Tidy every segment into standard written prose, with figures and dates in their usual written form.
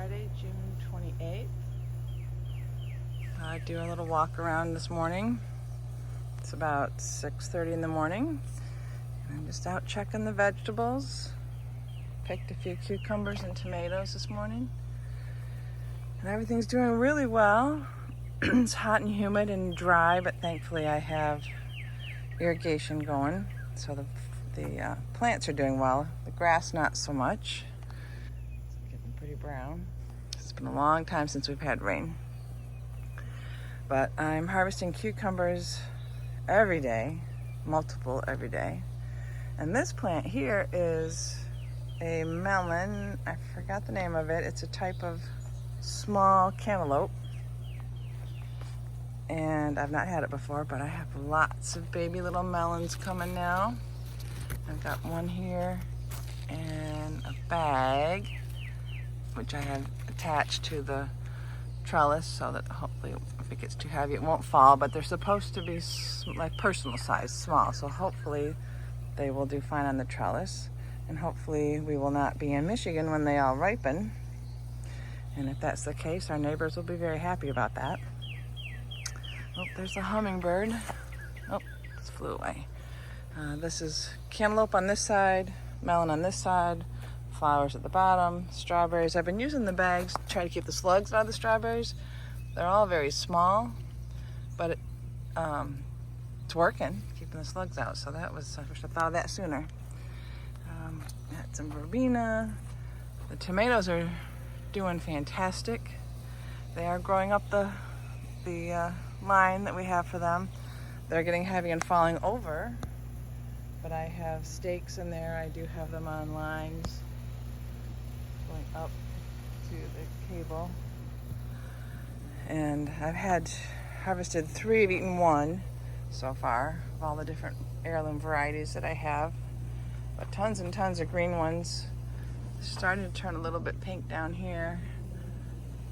Friday, June 28th. I do a little walk around this morning. It's about 6:30 in the morning. And I'm just out checking the vegetables. Picked a few cucumbers and tomatoes this morning. And everything's doing really well. It's hot and humid and dry, but thankfully I have irrigation going. So the plants are doing well. The grass not so much. It's getting pretty brown. It's been a long time since we've had rain. But I'm harvesting cucumbers every day, multiple every day. And this plant here is a melon. I forgot the name of it. It's a type of small cantaloupe. And I've not had it before, but I have lots of baby little melons coming now. I've got one here in a bag, which I have attached to the trellis so that hopefully if it gets too heavy it won't fall, but they're supposed to be like personal size, small, so hopefully they will do fine on the trellis, and hopefully we will not be in Michigan when they all ripen, and if that's the case our neighbors will be very happy about that. Oh, there's a hummingbird. Oh, it's flew away. This is cantaloupe on this side, melon on this side, flowers at the bottom, strawberries. I've been using the bags to try to keep the slugs out of the strawberries. They're all very small, but it's working, keeping the slugs out. So I wish I thought of that sooner. Got some verbena. The tomatoes are doing fantastic. They are growing up the line that we have for them. They're getting heavy and falling over, but I have stakes in there. I do have them on lines going up to the cable. And I've harvested 3, I've eaten 1 so far of all the different heirloom varieties that I have. But tons and tons of green ones. Starting to turn a little bit pink down here.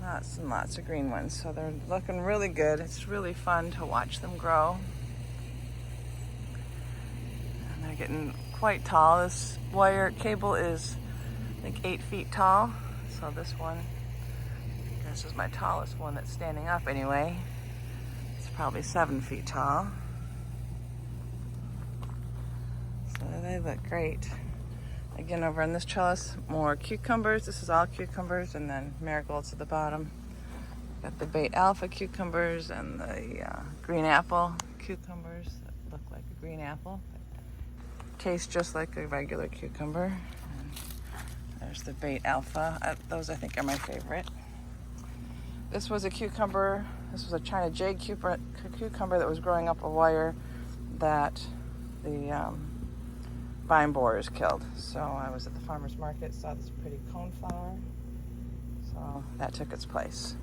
Lots and lots of green ones. So they're looking really good. It's really fun to watch them grow. And they're getting quite tall. This wire cable is, I think, 8 feet tall. So this is my tallest one that's standing up anyway. It's probably 7 feet tall. So they look great. Again, over on this trellis, more cucumbers. This is all cucumbers, and then marigolds at the bottom. Got the Bait Alpha cucumbers and the green apple cucumbers that look like a green apple. Taste just like a regular cucumber. And there's the Bait Alpha. Those I think are my favorite. This was a cucumber. This was a China jade cucumber that was growing up a wire that the vine borers killed. So I was at the farmer's market, saw this pretty coneflower, so that took its place.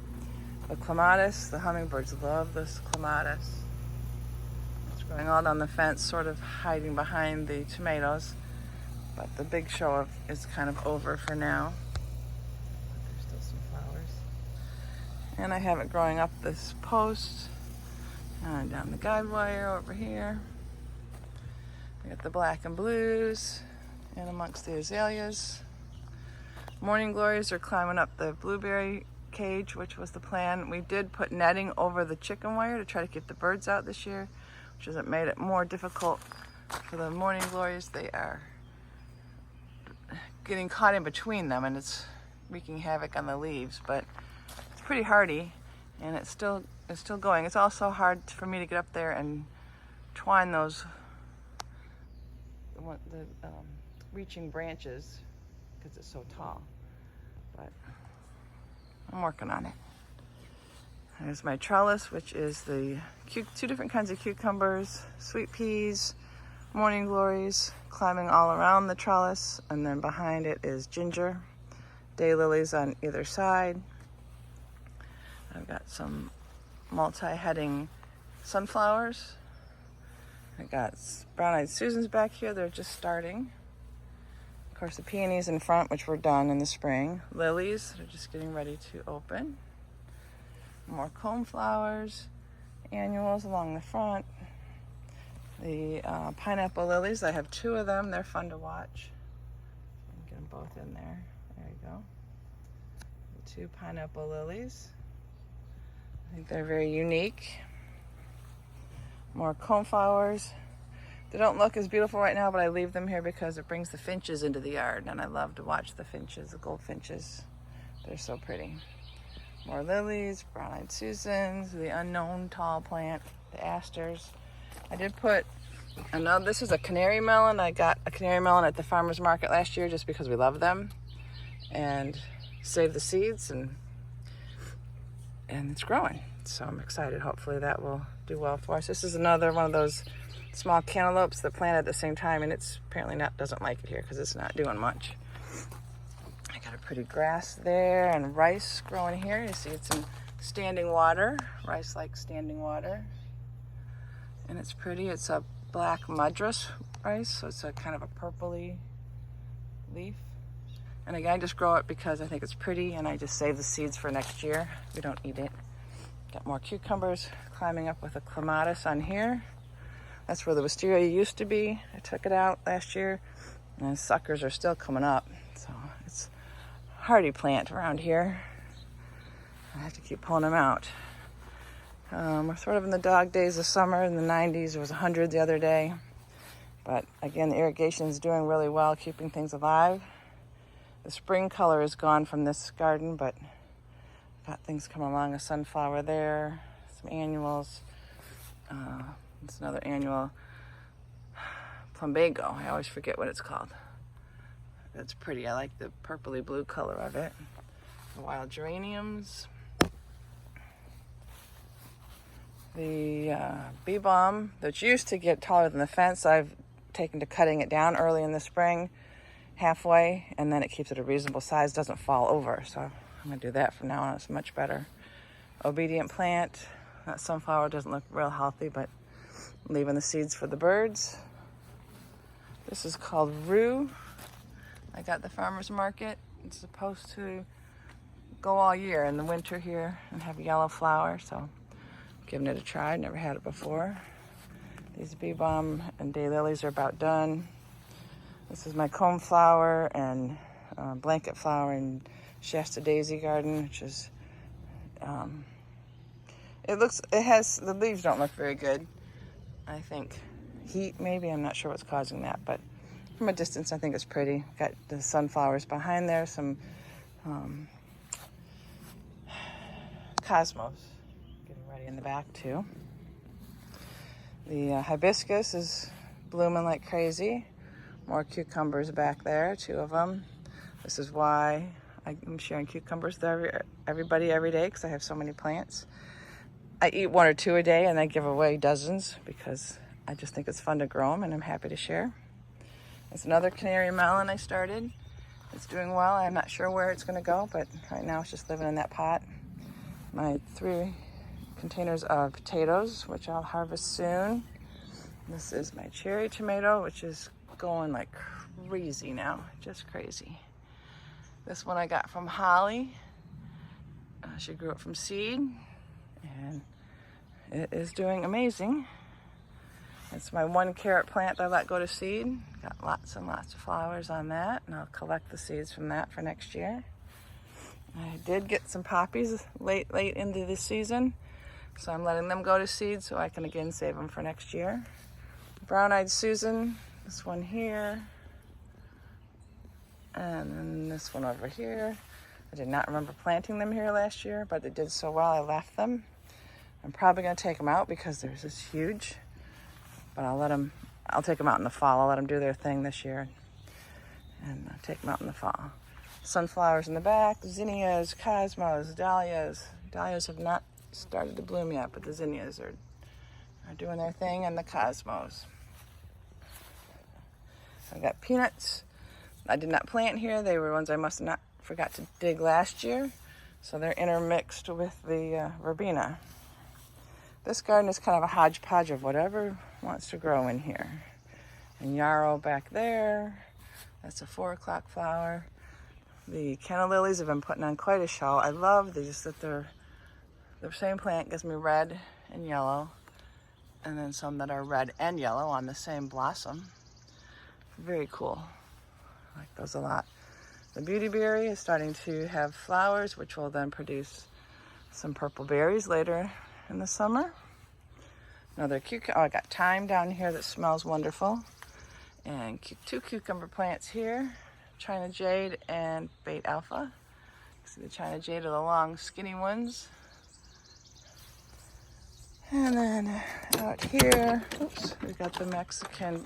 The clematis, the hummingbirds love this clematis. It's growing all down the fence, sort of hiding behind the tomatoes, but the big show is kind of over for now. But there's still some flowers. And I have it growing up this post, and down the guide wire over here. We got the black and blues and amongst the azaleas. Morning glories are climbing up the blueberry cage, which was the plan. We did put netting over the chicken wire to try to keep the birds out this year, which has made it more difficult for the morning glories. They are getting caught in between them and it's wreaking havoc on the leaves, but it's pretty hardy and it's still going. It's also hard for me to get up there and twine those reaching branches because it's so tall, but I'm working on it. There's my trellis, which is the 2 different kinds of cucumbers, sweet peas, morning glories climbing all around the trellis, and then behind it is ginger, daylilies on either side. I've got some multi-heading sunflowers. I got brown-eyed Susans back here. They're just starting. Of course, the peonies in front, which were done in the spring. Lilies that are just getting ready to open. More coneflowers, annuals along the front. The pineapple lilies, I have 2 of them. They're fun to watch. Get them both in there. There you go. 2 pineapple lilies. I think they're very unique. More coneflowers. They don't look as beautiful right now, but I leave them here because it brings the finches into the yard, and I love to watch the finches, the goldfinches. They're so pretty. More lilies, brown-eyed Susans, the unknown tall plant, the asters. I did put another, this is a canary melon. I got a canary melon at the farmer's market last year just because we love them, and saved the seeds, and it's growing. So I'm excited. Hopefully that will do well for us. This is another one of those small cantaloupes that planted at the same time, and it's apparently doesn't like it here because it's not doing much. I got a pretty grass there and rice growing here. You see it's in standing water. Rice likes standing water. And it's pretty. It's a black madras rice, so it's a kind of a purpley leaf. And again, I just grow it because I think it's pretty, and I just save the seeds for next year. We don't eat it. Got more cucumbers climbing up with a clematis on here. That's where the wisteria used to be. I took it out last year, and the suckers are still coming up. So it's a hardy plant around here. I have to keep pulling them out. We're sort of in the dog days of summer. In the 90s, it was 100 the other day. But again, the irrigation is doing really well, keeping things alive. The spring color is gone from this garden, but got things coming along. A sunflower there, some annuals. It's another annual, plumbago. I always forget what it's called. That's pretty. I like the purpley blue color of it. The wild geraniums. The bee balm that used to get taller than the fence, I've taken to cutting it down early in the spring, halfway, and then it keeps it a reasonable size, doesn't fall over. So I'm going to do that from now on. It's much better. Obedient plant. That sunflower doesn't look real healthy, but leaving the seeds for the birds. This is called rue. I got the farmer's market. It's supposed to go all year in the winter here and have yellow flower, so I'm giving it a try. Never had it before. These bee balm and daylilies are about done. This is my coneflower and blanket flower in Shasta Daisy garden, which is the leaves don't look very good. I think heat maybe, I'm not sure what's causing that, but from a distance I think it's pretty. Got the sunflowers behind there, some cosmos getting ready in the back too. The hibiscus is blooming like crazy. More cucumbers back there, 2 of them. This is why I'm sharing cucumbers with everybody every day, because I have so many plants. I eat 1 or 2 a day, and I give away dozens because I just think it's fun to grow them, and I'm happy to share. It's another canary melon I started. It's doing well. I'm not sure where it's going to go, but right now it's just living in that pot. My 3 containers of potatoes, which I'll harvest soon. This is my cherry tomato, which is going like crazy now, just crazy. This one I got from Holly. She grew it from seed, and it is doing amazing. It's my 1 carrot plant that I let go to seed. Got lots and lots of flowers on that, and I'll collect the seeds from that for next year. I did get some poppies late into the season, so I'm letting them go to seed so I can again save them for next year. Brown-eyed Susan, this one here, and then this one over here. I did not remember planting them here last year, but they did so well I left them. I'm probably going to take them out because they're just huge, but I'll take them out in the fall. I'll let them do their thing this year, and I'll take them out in the fall. Sunflowers in the back, zinnias, cosmos, dahlias. Dahlias have not started to bloom yet, but the zinnias are doing their thing, and the cosmos. I got peanuts. I did not plant here. They were ones I must have not forgot to dig last year, so they're intermixed with the verbena. This garden is kind of a hodgepodge of whatever wants to grow in here. And yarrow back there. That's a 4 o'clock flower. The canna lilies have been putting on quite a show. I love these, that the same plant gives me red and yellow, and then some that are red and yellow on the same blossom. Very cool. I like those a lot. The beautyberry is starting to have flowers, which will then produce some purple berries later in the summer. Another cucumber. Oh, I got thyme down here that smells wonderful. And two cucumber plants here, China Jade and Bait Alpha. See the China Jade are the long, skinny ones. And then out here, oops, we've got the Mexican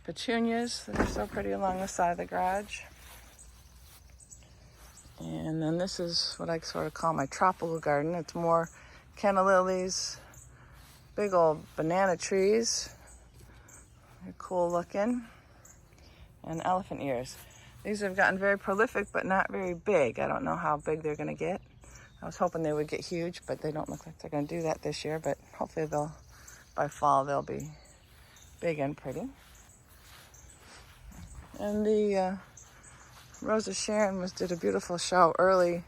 petunias that are so pretty along the side of the garage. And then this is what I sort of call my tropical garden. It's more canna lilies, big old banana trees. They're cool looking. And elephant ears. These have gotten very prolific, but not very big. I don't know how big they're going to get. I was hoping they would get huge, but they don't look like they're going to do that this year. But hopefully by fall, they'll be big and pretty. And the Rose of Sharon did a beautiful show early.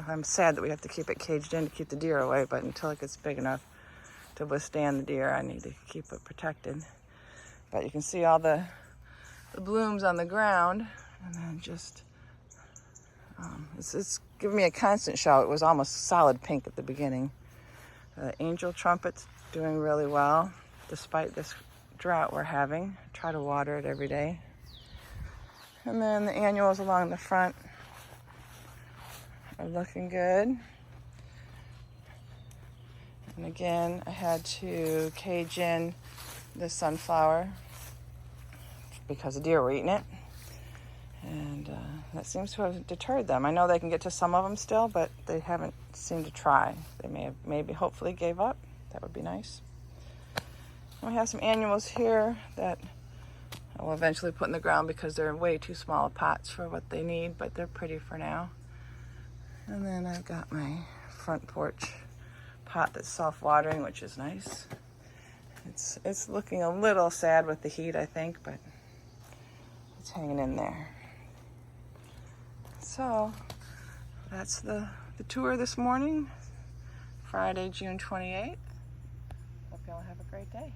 I'm sad that we have to keep it caged in to keep the deer away, but until it gets big enough to withstand the deer, I need to keep it protected. But you can see all the blooms on the ground, and then just it's giving me a constant show. It was almost solid pink at the beginning. The angel trumpet's doing really well despite this drought we're having. I try to water it every day. And then the annuals along the front are looking good. And again, I had to cage in the sunflower because the deer were eating it. And that seems to have deterred them. I know they can get to some of them still, but they haven't seemed to try. They may have hopefully gave up. That would be nice. And we have some annuals here that I will eventually put in the ground because they're in way too small pots for what they need, but they're pretty for now. And then I've got my front porch pot that's self-watering, which is nice. It's looking a little sad with the heat, I think, but it's hanging in there. So that's the tour this morning, Friday, June 28th. Hope y'all have a great day.